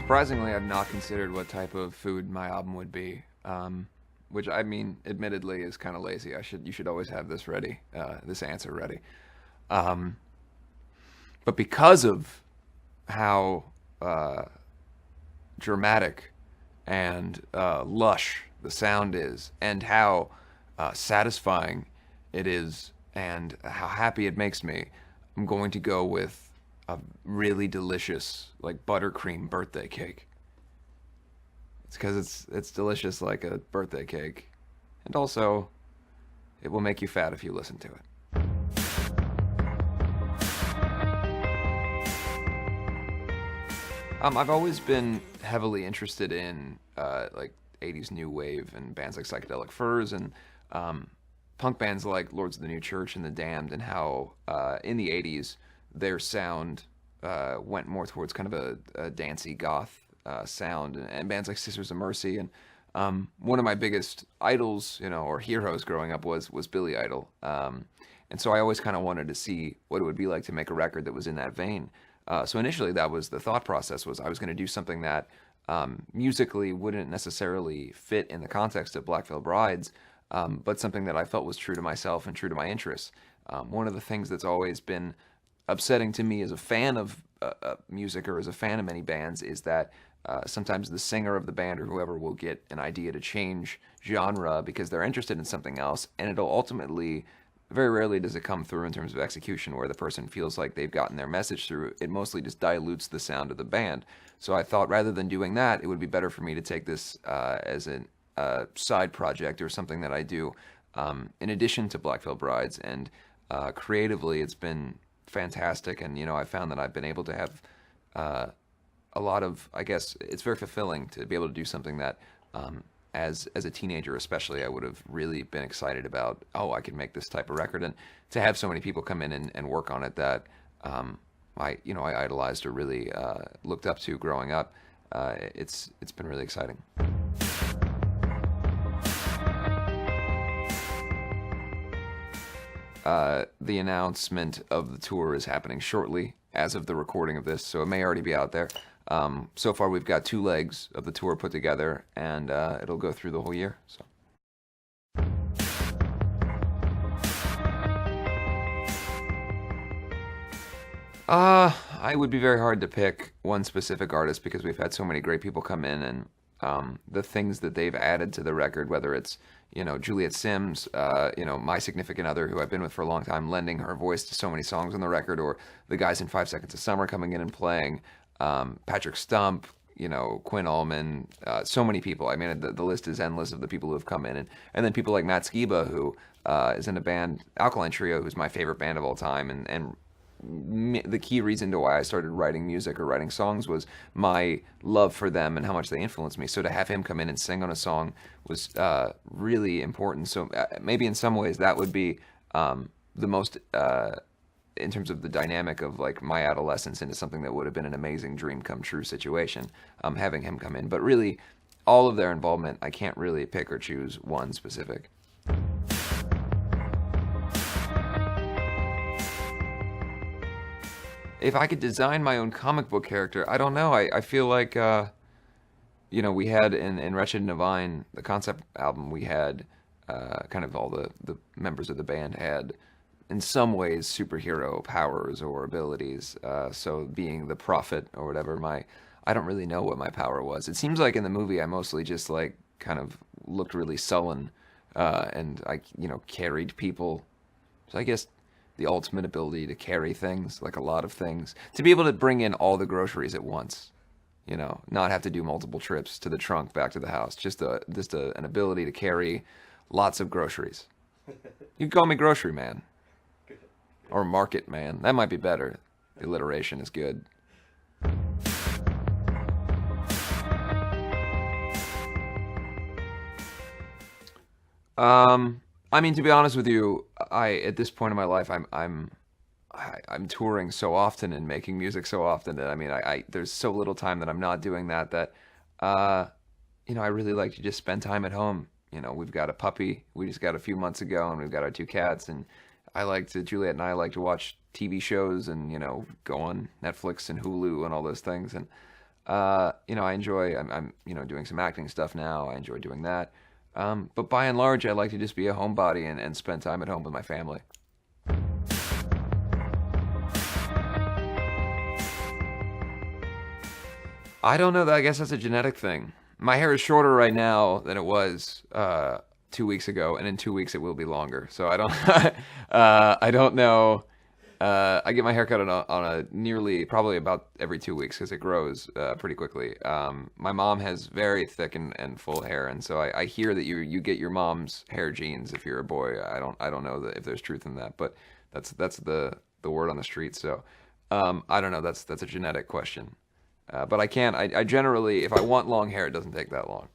Surprisingly, I've not considered what type of food my album would be, which I mean, admittedly, is kind of lazy. You should always have this ready, this answer ready. Um, but because of how dramatic and lush the sound is, and how satisfying it is, and how happy it makes me, I'm going to go with a really delicious, like buttercream birthday cake. It's because it's delicious like a birthday cake, and also it will make you fat if you listen to it. I've always been heavily interested in like 80s new wave and bands like Psychedelic Furs and punk bands like Lords of the New Church and The Damned, and how in the 80s their sound went more towards kind of a dancey goth sound, and bands like Sisters of Mercy. And one of my biggest idols, or heroes growing up was Billy Idol. And so I always kind of wanted to see what it would be like to make a record that was in that vein. So initially, that was the thought process: was I was going to do something that musically wouldn't necessarily fit in the context of Black Veil Brides, but something that I felt was true to myself and true to my interests. One of the things that's always been upsetting to me as a fan of music, or as a fan of many bands, is that sometimes the singer of the band or whoever will get an idea to change genre because they're interested in something else, and it'll ultimately, very rarely does it come through in terms of execution where the person feels like they've gotten their message through. It mostly just dilutes the sound of the band. So I thought, rather than doing that, it would be better for me to take this as a side project, or something that I do in addition to Black Veil Brides. And creatively, it's been fantastic. And I found that I've been able to have a lot of, I guess it's very fulfilling to be able to do something that as a teenager especially, I would have really been excited about. Oh, I could make this type of record. And to have so many people come in and work on it that I idolized or really looked up to growing up, it's been really exciting. The announcement of the tour is happening shortly as of the recording of this, so it may already be out there. So far, we've got 2 legs of the tour put together, and it'll go through the whole year. So. I would be very hard to pick one specific artist because we've had so many great people come in, and the things that they've added to the record, whether it's Juliet Sims, my significant other who I've been with for a long time, lending her voice to so many songs on the record, or the guys in 5 Seconds of Summer coming in and playing. Patrick Stump, Quinn Allman, so many people. I mean, the list is endless of the people who have come in. And then people like Matt Skiba, who is in a band, Alkaline Trio, who's my favorite band of all time. And the key reason to why I started writing music or writing songs was my love for them and how much they influenced me. So to have him come in and sing on a song was really important. So maybe in some ways that would be the most... in terms of the dynamic of like my adolescence into something that would have been an amazing dream come true situation, having him come in. But really, all of their involvement, I can't really pick or choose one specific. If I could design my own comic book character, I don't know. I feel like, we had in Wretched and Divine, the concept album, we had kind of all the members of the band had, in some ways, superhero powers or abilities. So being the prophet or whatever, I don't really know what my power was. It seems like in the movie I mostly just like kind of looked really sullen, and I carried people. So I guess the ultimate ability to carry things, like a lot of things, to be able to bring in all the groceries at once, not have to do multiple trips to the trunk back to the house, just an ability to carry lots of groceries. You can call me Grocery Man. Or Market Man. That might be better. The alliteration is good. I mean, to be honest with you, at this point in my life, I'm touring so often and making music so often that there's so little time that I'm not doing that. I really like to just spend time at home. We've got a puppy we just got a few months ago, and we've got our 2 cats, and Juliet and I like to watch TV shows and, go on Netflix and Hulu and all those things. And I enjoy. I'm doing some acting stuff now. I enjoy doing that. But by and large, I like to just be a homebody and spend time at home with my family. I don't know. I guess that's a genetic thing. My hair is shorter right now than it was 2 weeks ago, and in 2 weeks it will be longer. So I don't, I don't know. I get my hair cut on a nearly probably about every 2 weeks because it grows pretty quickly. My mom has very thick and full hair, and so I hear that you get your mom's hair genes if you're a boy. I don't know if there's truth in that, but that's the word on the street. So I don't know. That's a genetic question. But I generally, if I want long hair, it doesn't take that long.